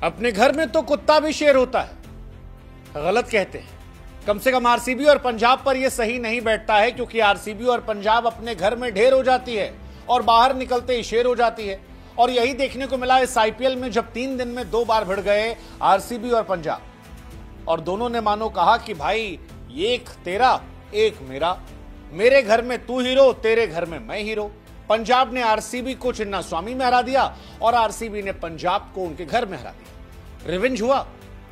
अपने घर में तो कुत्ता भी शेर होता है, गलत कहते हैं। कम से कम आरसीबी और पंजाब पर यह सही नहीं बैठता है, क्योंकि आरसीबी और पंजाब अपने घर में ढेर हो जाती है और बाहर निकलते ही शेर हो जाती है। और यही देखने को मिला इस आईपीएल में, जब 3 दिन में 2 बार भिड़ गए आरसीबी और पंजाब, और दोनों ने मानो कहा कि भाई एक तेरा एक मेरा, मेरे घर में तू हीरो, तेरे घर में मैं हीरो। पंजाब ने आरसीबी को चिन्नास्वामी में हरा दिया और आरसीबी ने पंजाब को उनके घर में हरा दिया। रिवेंज हुआ,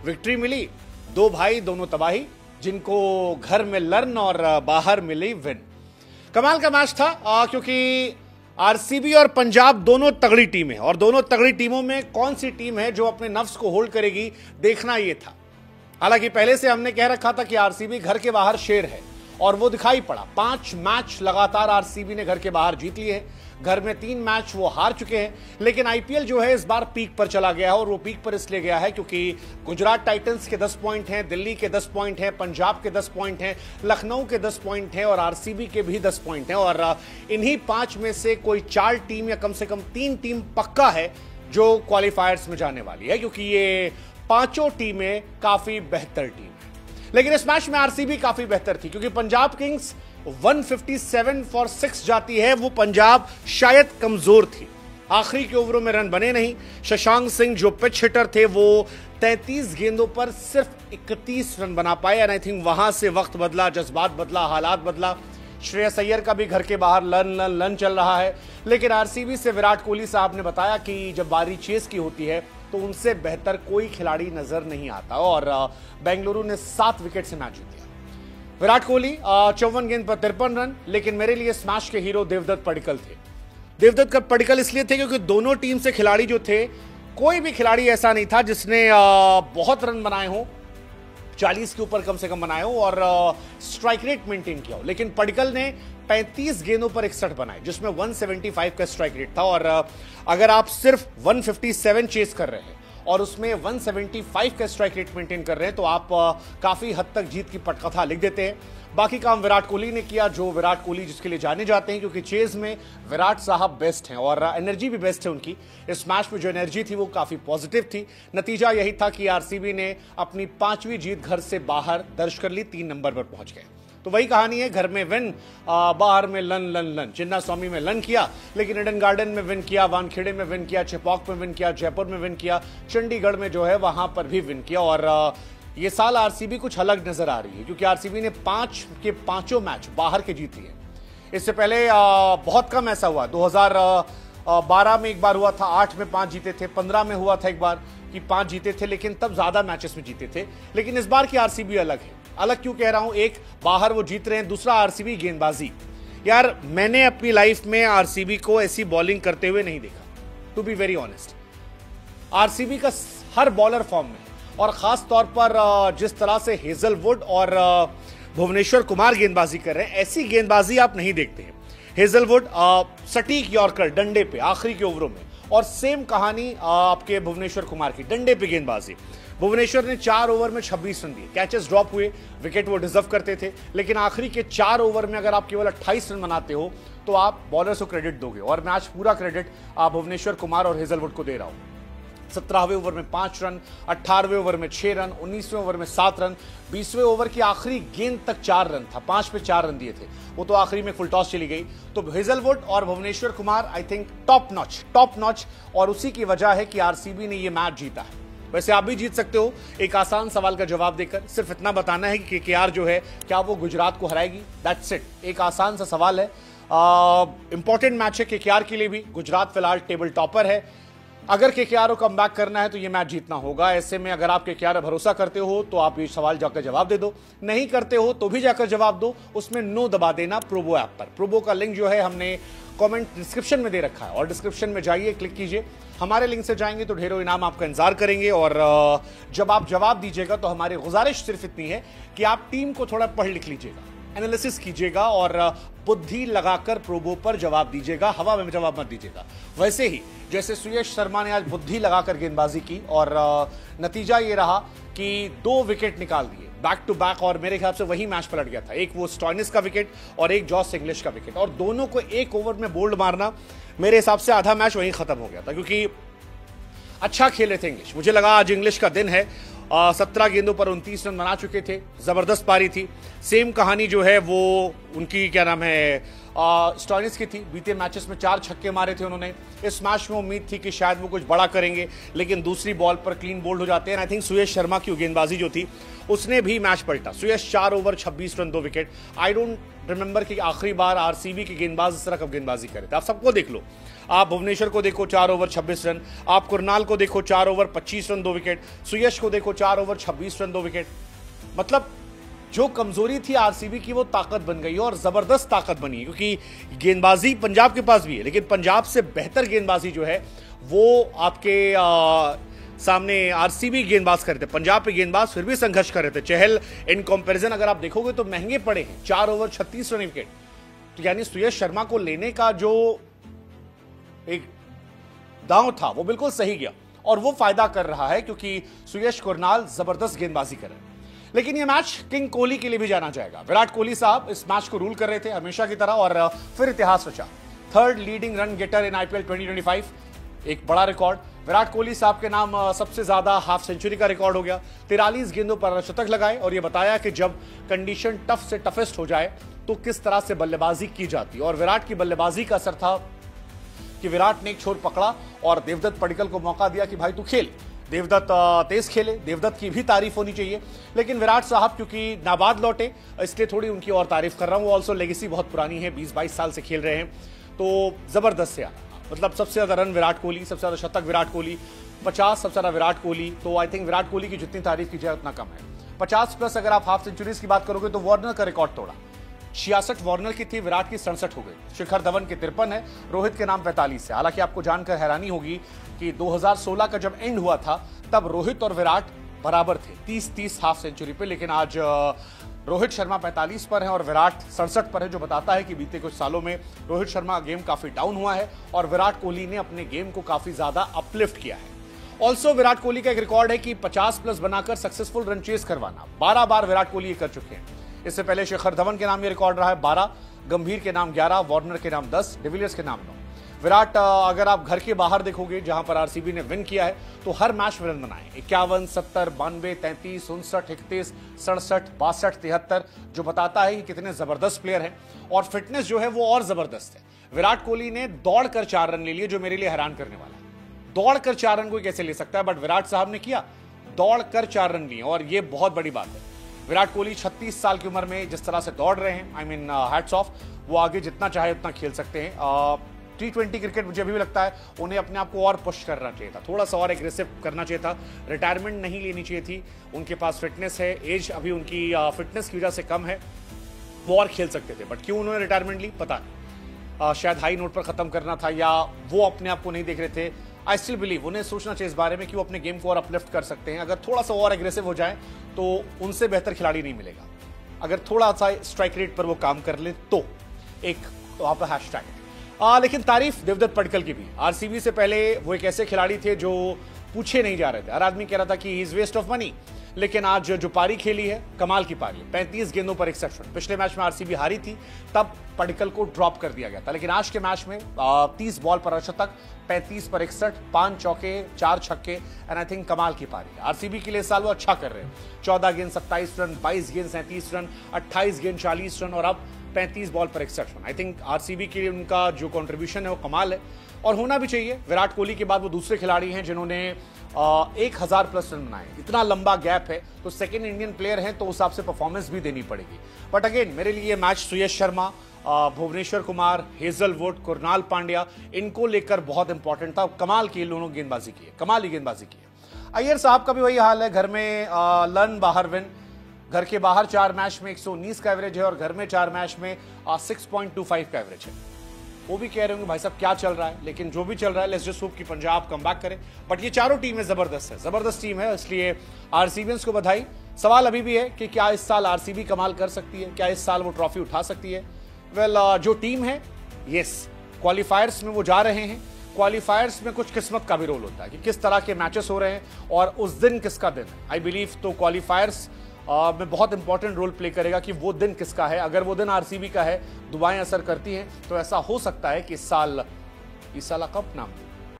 विक्ट्री मिली, 2 भाई दोनों तबाही, जिनको घर में लर्न और बाहर मिली विन। कमाल का मैच था, क्योंकि आरसीबी और पंजाब दोनों तगड़ी टीम है, और दोनों तगड़ी टीमों में कौन सी टीम है जो अपने नफ्स को होल्ड करेगी, देखना यह था। हालांकि पहले से हमने कह रखा था कि आरसीबी घर के बाहर शेर है, और वो दिखाई पड़ा। 5 मैच लगातार आरसीबी ने घर के बाहर जीत लिए हैं। घर में 3 मैच वो हार चुके हैं, लेकिन आईपीएल जो है इस बार पीक पर चला गया है, और वो पीक पर इसलिए गया है क्योंकि गुजरात टाइटंस के 10 पॉइंट हैं, दिल्ली के 10 पॉइंट हैं, पंजाब के 10 पॉइंट हैं, लखनऊ के 10 पॉइंट हैं, और आरसीबी के भी 10 पॉइंट हैं। और इन्हीं 5 में से कोई 4 टीम या कम से कम 3 टीम पक्का है जो क्वालिफायर्स में जाने वाली है, क्योंकि ये 5 टीमें काफी बेहतर टीम है। लेकिन इस मैच में आरसीबी काफी बेहतर थी, क्योंकि पंजाब किंग्स 157 फॉर 6 जाती है, वो पंजाब शायद कमजोर थी। आखिरी के ओवरों में रन बने नहीं। शशांक सिंह जो पिच हिटर थे वो 33 गेंदों पर सिर्फ 31 रन बना पाए, एंड आई थिंक वहां से वक्त बदला, जज्बात बदला, हालात बदला। श्रेयस अय्यर का भी घर के बाहर लन चल रहा है। लेकिन आरसीबी से विराट कोहली साहब ने बताया कि जब बारी चेस की होती है तो उनसे बेहतर कोई खिलाड़ी नजर नहीं आता, और बेंगलुरु ने 7 विकेट से मैच जीत लिया। विराट कोहली 54 गेंद पर 53 रन, लेकिन मेरे लिए इस मैच के हीरो देवदत्त पडिक्कल थे। देवदत्त पडिक्कल इसलिए थे क्योंकि दोनों टीम से खिलाड़ी जो थे, कोई भी खिलाड़ी ऐसा नहीं था जिसने बहुत रन बनाए हो, 40 के ऊपर कम से कम बनाए हो, और स्ट्राइक रेट मेंटेन किया हो। लेकिन पडिक्कल ने 35 गेंदों पर 61 बनाए, जिसमें 175 का स्ट्राइक रेट था। और अगर आप सिर्फ 157 चेस कर रहे हैं और उसमें 175 का स्ट्राइक रेट मेंटेन कर रहे हैं, तो आप काफी हद तक जीत की पटकथा लिख देते हैं। बाकी काम विराट कोहली ने किया, जो विराट कोहली जिसके लिए जाने जाते हैं, क्योंकि चेज में विराट साहब बेस्ट हैं और एनर्जी भी बेस्ट है उनकी। इस मैच में जो एनर्जी थी वो काफी पॉजिटिव थी। नतीजा यही था कि आरसीबी ने अपनी 5वीं जीत घर से बाहर दर्ज कर ली, 3 नंबर पर पहुंच गए। तो वही कहानी है, घर में विन, बाहर में लन। चिन्नास्वामी में लन किया, लेकिन ईडन गार्डन में विन किया, वानखेड़े में विन किया, चेपॉक में विन किया, जयपुर में विन किया, चंडीगढ़ में जो है वहां पर भी विन किया। और ये साल आरसीबी कुछ अलग नजर आ रही है, क्योंकि आरसीबी ने 5 के 5 मैच बाहर के जीत लिए। इससे पहले बहुत कम ऐसा हुआ। 2012 में एक बार हुआ था, 8 में 5 जीते थे, 15 में हुआ था एक बार कि 5 जीते थे, लेकिन तब ज्यादा मैचेस में जीते थे। लेकिन इस बार की आरसीबी अलग है। अलग क्यों कह रहा हूं? एक, बाहर वो जीत रहे हैं, दूसरा आरसीबी गेंदबाजी। यार मैंने अपनी लाइफ में आरसीबी को ऐसी बॉलिंग करते हुए नहीं देखा, to be very honest. RCB का हर बॉलर फॉर्म में, और खास तौर पर जिस तरह से हेजलवुड और भुवनेश्वर कुमार गेंदबाजी कर रहे हैं, ऐसी गेंदबाजी आप नहीं देखते हैं। हेजलवुड सटीक यॉर्कर डंडे पे आखिरी के ओवरों में, और सेम कहानी आपके भुवनेश्वर कुमार की, डंडे पे गेंदबाजी। भुवनेश्वर ने 4 ओवर में 26 रन दिए, कैचेस ड्रॉप हुए, विकेट वो डिजर्व करते थे, लेकिन आखिरी के 4 ओवर में अगर आप केवल 28 रन बनाते हो तो आप बॉलर्स को क्रेडिट दोगे, और मैं आज पूरा क्रेडिट आप भुवनेश्वर कुमार और हेजलवुड को दे रहा हूं। 17वें ओवर में 5 रन, 18वें ओवर में 6 रन, 19वें ओवर में 7 रन, 20वें ओवर की आखिरी गेंद तक 4 रन था, 5 पे 4 रन दिए थे, वो तो आखिरी में फुल टॉस चली गई। तो हेजलवुड और Bhuvneshwar Kumar I think top notch, और उसी की वजह है कि आरसीबी ने ये मैच जीता है। वैसे आप भी जीत सकते हो, एक आसान सवाल का जवाब देकर। सिर्फ इतना बताना है कि केकेआर जो है क्या वो गुजरात को हराएगी, दैट्स इट। एक आसान सा सवाल है, इंपॉर्टेंट मैच है केकेआर के लिए भी। गुजरात फिलहाल टेबल टॉपर है, अगर केकेआर को कमबैक करना है तो ये मैच जीतना होगा। ऐसे में अगर आप केकेआर पर भरोसा करते हो तो आप ये सवाल जाकर जवाब दे दो, नहीं करते हो तो भी जाकर जवाब दो, उसमें नो दबा देना प्रोबो ऐप पर। प्रोबो का लिंक जो है हमने कमेंट डिस्क्रिप्शन में दे रखा है, और डिस्क्रिप्शन में जाइए, क्लिक कीजिए। हमारे लिंक से जाएंगे तो ढेरों इनाम आपका इंतजार करेंगे। और जब आप जवाब दीजिएगा तो हमारी गुजारिश सिर्फ इतनी है कि आप टीम को थोड़ा पढ़ लिख लीजिएगा, एनालिसिस कीजिएगा, और बुद्धि लगाकर प्रोबो पर जवाब दीजिएगा, हवा में जवाब मत दीजिएगा। वैसे ही जैसे सुयश शर्मा ने आज बुद्धि लगाकर गेंदबाजी की, और नतीजा ये रहा कि 2 विकेट निकाल दिए बैक टू बैक, और मेरे ख्याल से वही मैच पलट गया था। एक वो स्टॉइनिस का विकेट और एक जॉस इंग्लिश का विकेट, और दोनों को 1 ओवर में बोल्ड मारना, मेरे हिसाब से आधा मैच वहीं खत्म हो गया था। क्योंकि अच्छा खेल रहे थे इंग्लिश। मुझे लगा आज इंग्लिश का दिन है। 17 गेंदों पर 29 रन बना चुके थे, जबरदस्त पारी थी। सेम कहानी जो है वो उनकी क्या नाम है स्टॉइनिस की थी। बीते मैचेस में 4 छक्के मारे थे उन्होंने। इस मैच में उम्मीद थी कि शायद वो कुछ बड़ा करेंगे, लेकिन दूसरी बॉल पर क्लीन बोल्ड हो जाते हैं। आई थिंक सुयश शर्मा की गेंदबाजी जो थी उसने भी मैच पलटा। सुयश 4 over 26 run 2 wicket. I don't remember कि आखिरी बार आरसीबी के गेंदबाज इस तरह कब गेंदबाजी करे थे। आप सबको देख लो, आप भुवनेश्वर को देखो 4 ओवर 26 रन, आप कुरनाल को देखो 4 ओवर 25 रन 2 विकेट, सुयश को देखो 4 ओवर 26 रन 2 विकेट। मतलब जो कमजोरी थी आरसीबी की वो ताकत बन गई और जबरदस्त ताकत बनी, क्योंकि गेंदबाजी पंजाब के पास भी है, लेकिन पंजाब से बेहतर गेंदबाजी जो है वो आपके सामने आरसीबी गेंदबाज कर रहे थे। पंजाब पे गेंदबाज फिर भी संघर्ष कर रहे थे। चहल इन कंपैरिजन अगर आप देखोगे तो महंगे पड़े हैं, 4 ओवर 36 रन विकेट। तो यानी सुयश शर्मा को लेने का जो एक दांव था वो बिल्कुल सही गया और वो फायदा कर रहा है, क्योंकि सुयश कुरनाल जबरदस्त गेंदबाजी कर रहे हैं। लेकिन ये मैच किंग कोहली के लिए भी जाना जाएगा। विराट कोहली साहब इस मैच को रूल कर रहे थे हमेशा की तरह और फिर इतिहास रचा। 3rd leading run getter in IPL 2025, एक बड़ा रिकॉर्ड। विराट कोहली साहब के नाम सबसे ज्यादा हाफ सेंचुरी का रिकॉर्ड हो गया। 43 गेंदों पर शतक लगाए और यह बताया कि जब कंडीशन टफ से टफेस्ट हो जाए तो किस तरह से बल्लेबाजी की जाती है। और विराट की बल्लेबाजी का असर था कि विराट ने एक छोर पकड़ा और देवदत्त पडिक्कल को मौका दिया कि भाई तू खेल। देवदत्त तेज खेले, देवदत्त की भी तारीफ होनी चाहिए। लेकिन विराट साहब क्योंकि नाबाद लौटे इसलिए थोड़ी उनकी और तारीफ कर रहा हूं। ऑल्सो लेगेसी बहुत पुरानी है, 20-22 साल से खेल रहे हैं, तो जबरदस्त से आना। मतलब सबसे ज्यादा रन विराट कोहली, सबसे ज्यादा शतक विराट कोहली, 50 सबसे ज्यादा विराट कोहली। तो आई थिंक विराट कोहली की जितनी तारीफ की जाए उतना कम है। 50+ अगर आप हाफ सेंचुरीज की बात करोगे तो वार्नर का रिकॉर्ड तोड़ा। 66 वार्नर की थी, विराट की 67 हो गई। शिखर धवन के 53 है, रोहित के नाम 45 है। हालांकि आपको जानकर हैरानी होगी कि 2016 का जब एंड हुआ था तब रोहित और विराट बराबर थे 30-30 हाफ सेंचुरी पे, लेकिन आज रोहित शर्मा 45 पर है और विराट 67 पर है, जो बताता है कि बीते कुछ सालों में रोहित शर्मा का गेम काफी डाउन हुआ है और विराट कोहली ने अपने गेम को काफी ज्यादा अपलिफ्ट किया है। ऑल्सो विराट कोहली का एक रिकॉर्ड है कि 50+ बनाकर सक्सेसफुल रन चेस करवाना। 12 बार विराट कोहली कर चुके हैं। इससे पहले शिखर धवन के नाम ये रिकॉर्ड रहा है 12, गंभीर के नाम 11, वार्नर के नाम 10, डिविलियर्स के नाम 9। विराट अगर आप घर के बाहर देखोगे जहां पर आरसीबी ने विन किया है तो हर मैच में रन बनाए 51, 70, 92, 33, 59, 31, 67, 62, 73, जो बताता है कि कितने जबरदस्त प्लेयर हैं और फिटनेस जो है वो और जबरदस्त है। विराट कोहली ने दौड़कर 4 रन ले लिए, जो मेरे लिए हैरान करने वाला है। दौड़कर 4 रन कोई कैसे ले सकता है, बट विराट साहब ने किया, दौड़कर 4 रन लिए और ये बहुत बड़ी बात है। विराट कोहली 36 साल की उम्र में जिस तरह से दौड़ रहे हैं, आई मीन हैट्स ऑफ। वो आगे जितना चाहे उतना खेल सकते हैं। T20 क्रिकेट मुझे अभी भी लगता है उन्हें अपने आप को और पुश करना चाहिए था, थोड़ा सा और एग्रेसिव करना चाहिए था। रिटायरमेंट नहीं लेनी चाहिए थी। उनके पास फिटनेस है, एज अभी उनकी फिटनेस की वजह से कम है, वो और खेल सकते थे, बट क्यों उन्होंने रिटायरमेंट ली पता नहीं। शायद हाई नोट पर खत्म करना था या वो अपने आप को नहीं देख रहे थे। आई स्टिल बिलीव उन्हें सोचना चाहिए इस बारे में कि वो अपने गेम को और अपलिफ्ट कर सकते हैं। अगर थोड़ा सा और एग्रेसिव हो जाए तो उनसे बेहतर खिलाड़ी नहीं मिलेगा। अगर थोड़ा सा स्ट्राइक रेट पर वो काम कर ले तो एक वहां पर हैशटैग है। लेकिन तारीफ देवदत्त पडिक्कल की भी। आरसीबी से पहले वो एक ऐसे खिलाड़ी थे जो पूछे नहीं जा रहे थे। हर आदमी कह रहा था कि he is waste of money, लेकिन आज जो पारी खेली है कमाल की पारी है। 35 गेंदों पर 61 रन। पिछले मैच में आरसीबी हारी थी, तब पडिक्कल को ड्रॉप कर दिया गया था, लेकिन आज के मैच में 30 बॉल पर अर्धशतक, 35 पर 61, 5 चौके 4 छक्के एंड आई थिंक कमाल की पारी है। आरसीबी के लिए इस साल वो अच्छा कर रहे हैं। 14 गेंद 27 रन, 22 गेंद 37 रन, 28 गेंद 40 रन और अब 35 बॉल पर 61 रन। आई थिंक आरसीबी के लिए उनका जो कंट्रीब्यूशन है वो कमाल है और होना भी चाहिए। विराट कोहली के बाद वो दूसरे खिलाड़ी हैं जिन्होंने 1000+ रन बनाए। इतना लंबा गैप है तो सेकंड इंडियन प्लेयर हैं तो उस हिसाब से परफॉर्मेंस भी देनी पड़ेगी। बट अगेन मेरे लिए मैच सुयश शर्मा, भुवनेश्वर कुमार, हेजलवुड, कुरनाल पांड्या, इनको लेकर बहुत इंपॉर्टेंट था। कमाल की लोगों गेंदबाजी की है, कमाल ही गेंदबाजी की है। अय्यर साहब का भी वही हाल है, घर में लन बाहर विन। घर के बाहर 4 मैच में 119 का एवरेज है और घर में 4 मैच में 6.25 का एवरेज है। वो भी कह रहे होंगे भाई साहब क्या चल रहा है, लेकिन जो भी चल रहा है लेट्स जस्ट होप कि पंजाब कमबैक करे। बट ये चारों टीमें जबरदस्त है, जबरदस्त टीम है, इसलिए आरसीबियंस को बधाई। सवाल अभी भी है कि क्या इस साल आरसीबी कमाल कर सकती है, क्या इस साल वो ट्रॉफी उठा सकती है। जो टीम है यस क्वालिफायर्स में वो जा रहे हैं। क्वालिफायर्स में कुछ किस्मत का भी रोल होता है कि किस तरह के मैचेस हो रहे हैं और उस दिन किसका दिन है। आई बिलीव तो क्वालिफायर्स में बहुत इंपॉर्टेंट रोल प्ले करेगा कि वो दिन किसका है। अगर वो दिन आरसीबी का है, दुआएं असर करती हैं, तो ऐसा हो सकता है कि इस साल कप नाम